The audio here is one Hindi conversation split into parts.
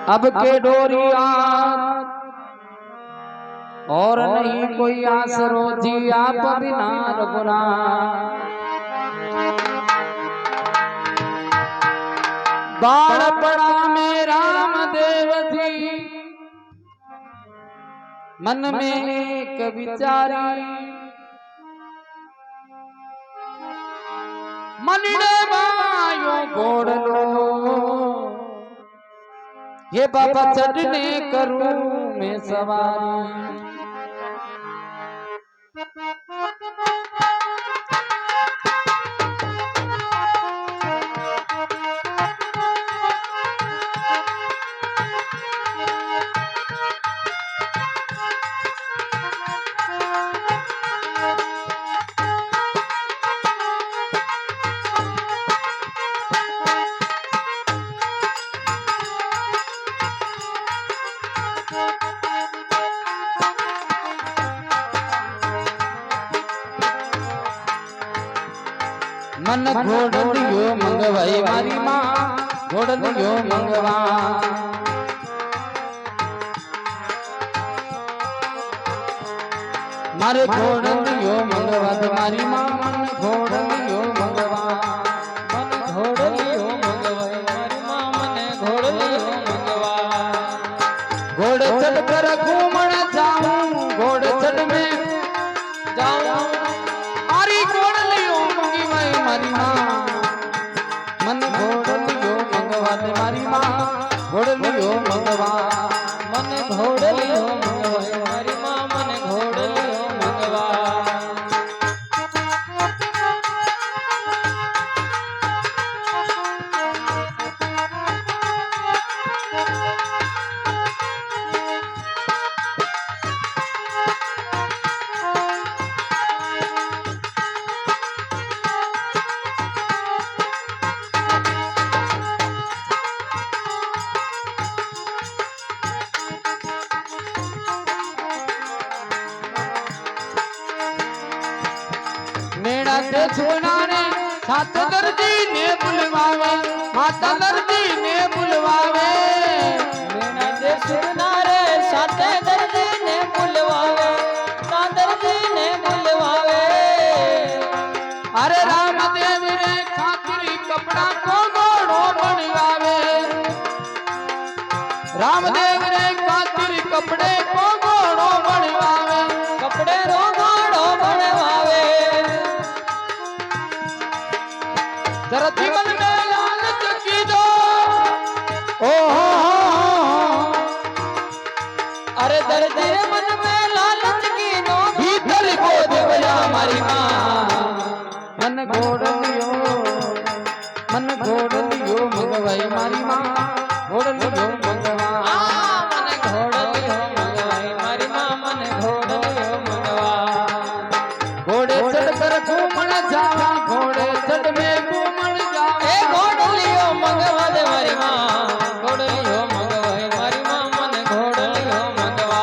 अब के डोरिया और नहीं कोई आसरो जी आप बिना रघुना। बाल पड़ा में राम देव जी मन में एक विचारी। मनिने बायो गोड़ लो ये बाबा चढ़ने करूं मैं सवारी। मन घोड़लियो मंगवाई मारी माँ घोड़लियो मंगवा। मारे घोड़लियो मंगवा मारी माँ मन घोड़लियो मंगवा। मन घोड़लियो मंगवा मारी माँ मन घोड़लियो मंगवा। घोड़े चढ़ कर घूमण जाऊं घोड़े चढ़ में जाऊं मारी घोड़लियो मंगवाई मारी माँ मन घोड़लियो मंगवा मारी माँ घोड़लियो मंगवा। मन घोड़लियो मंगवाई मारी माँ मन घोड़लियो मंगवा। छुनाने सात दर्दी ने बुलवावे माता दर्दी ने बुलवावे। मेरा दे छुनारे सात दर्दी ने बुलवावे सात दर्दी ने बुलवावे। अरे राम देव रे खातिर कपड़ा को घोड़ो बनवावे। राम देव रे खातिर कपड़े को घोड़ो बनवावे। कपड़े रो घोड़ो बनवावे। जरा जीवन में लालच की दो ओ अरे दर्द मन में लालच की दो भीतर को देवया हमारी माँ। मन घोड़लियो मंगवाई मारी माँ घोड़लियो मंगवा। मन घोड़लियो मंगवाई मारी माँ मन घोड़लियो मंगवा। घोड़े चढ़ कर घूमण जावा घोड़े चढ़ में मंगवा दे मारी माँ घोड़लियो मंगवाई मारी माँ मन घोड़लियो मंगवा।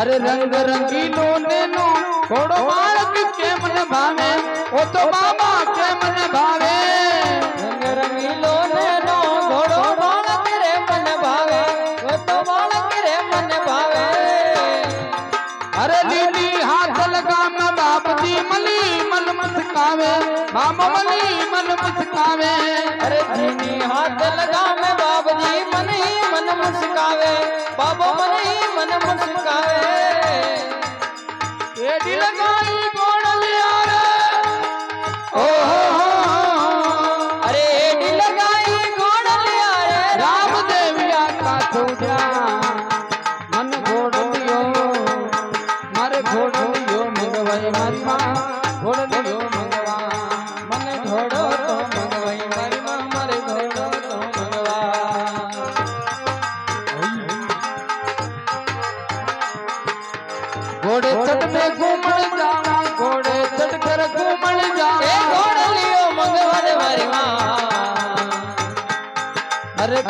अरे रंग रंगीलो नैनो घोड़ो बालक के मन भावे वो तो बाबा के मन भावे। रंग रंगीलो नैनो घोड़ो बालक रे मन भावे वो तो बालक रे मन भावे। अरे लीली हाथ लगा मैं बाप जी मली मन मुस्कावे मामो मली मन मुस्कावे। अरे लीली हाथ लगा मैं बाप जी मनी मन मुस्कावे बाबो मनी मन मुस्कावे। एडी लगाई घोड़लिया रे ओ अरे एडी लगाई घोड़लिया रे राम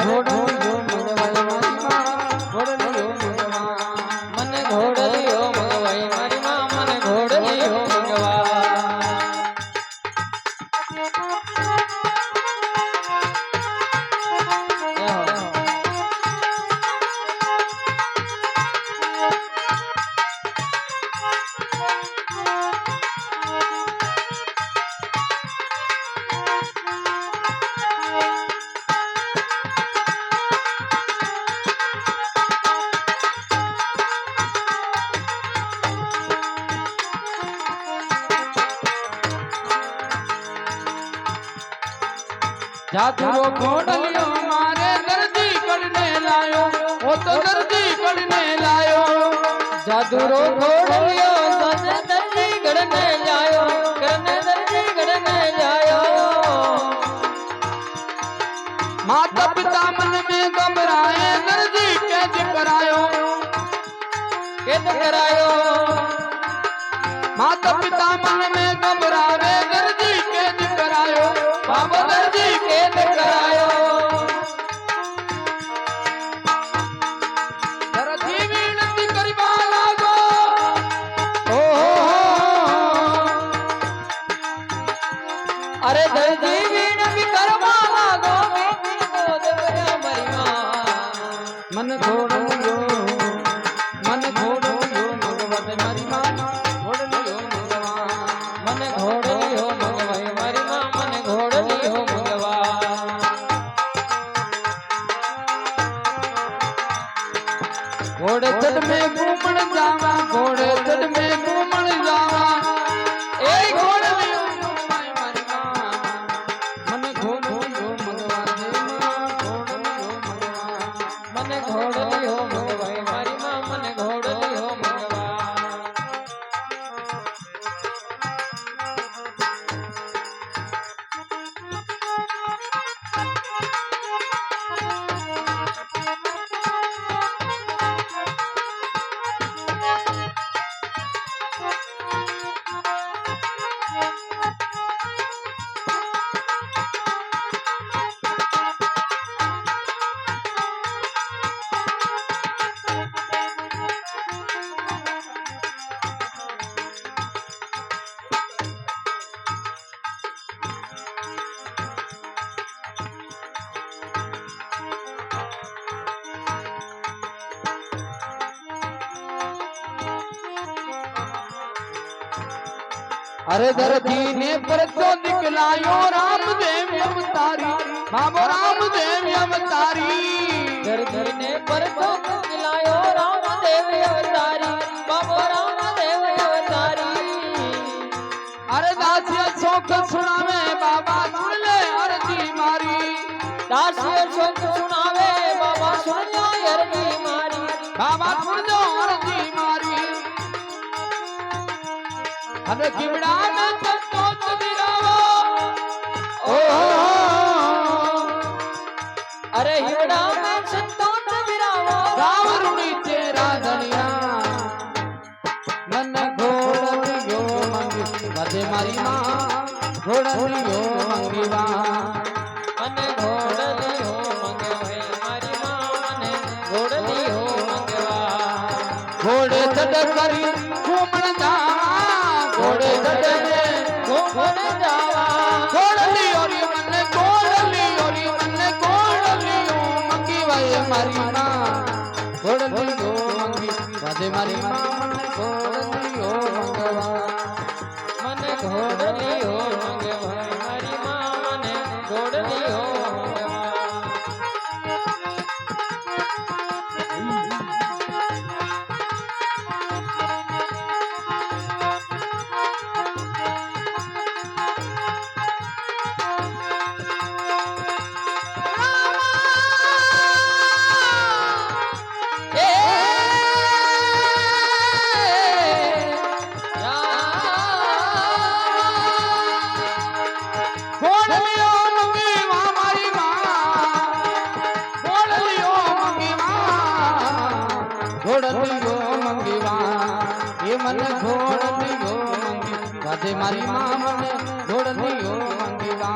ઘોડલિયો મંગવાય મારી માં ઘોડલિયો મંગવા મને ઘોડલિયો મંગવાય મારી માં મને ઘોડલિયો મંગવા जादूरो घोड़लियो मारे दर्जी करने लायो वो तो दर्जी करने लायो जादूरो घोड़लियो सने दर्जी करने लायो करने दर्जी करने लायो माता पिता मन में घबराए दर्जी कैद करायो माता पिता मन में घबराए दर्जी कैद करायो बाबा दर्जी कैद करायो दर्जी विनती करवा लागो ओ अरे दर्जी विनती करवा लागो मरी मन घोड़लियो मंगवाय मारी मां घोड़लियो मंगवा मन घोड़लियो मंगवाय मारी मां मन घोड़लियो मंगवा घोड़े चढ़ में घूमण जावा घोड़े चढ़ में घूमण जावा ए घोड़लियो मंगवाय मारी मां मन घोड़लियो मंगवा दे मां घोड़लियो मंगवा मन घोड़लियो मंगवाय मारी मां मन घोड़लियो मंगवा अरे धरती ने परचो निकलायो रामदेव अवतारी बाबो रामदेव अवतारी धरती ने परचो निकलायो रामदेव अवतारी बाबो रामदेव अवतारी अरे दासिया शोक सुनावे बाबा सुन ले अर्जी मारी दासिया शोक सुनावे बाबा सुन ले अर्जी मारी बाबा सुन लो अर्जी मारी अबे किबड़ा में संतोष दिरावा ओ अरे हिबड़ा में संतोष दिरावा रावरुणी तेरा धनिया मन घोड़लियो मंगी बदे मारी मां घोड़लियो मंगीवा मन घोड़लियो मंगवे मारी मां मन घोड़लियो मंगवा घोड़े चढ़ करी घूमण जावा घोड़े चढ़ घूमण जावा घोड़लियो री मन घोड़लियो मंगी वाए मारी मां घोड़लियो मंगी राधे मारी मां मन घोड़लियो मंगवा मन घोड़लियो मंगवा मारी मां मन घोड़लियो मंगवा घोड़लियो मंगीवा ये मन घोड़लियो मंगी राधे मारी मां मन घोड़लियो मंगीवा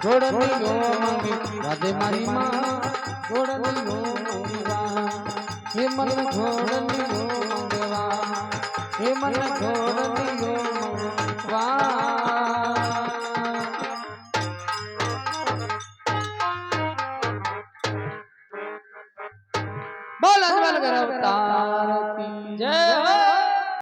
ઘોડલીઓ માંગે રાધે મારી માં ઘોડલીઓ માંગવા હે મન ઘોડલીઓ માંગવા હે મન ઘોડલીઓ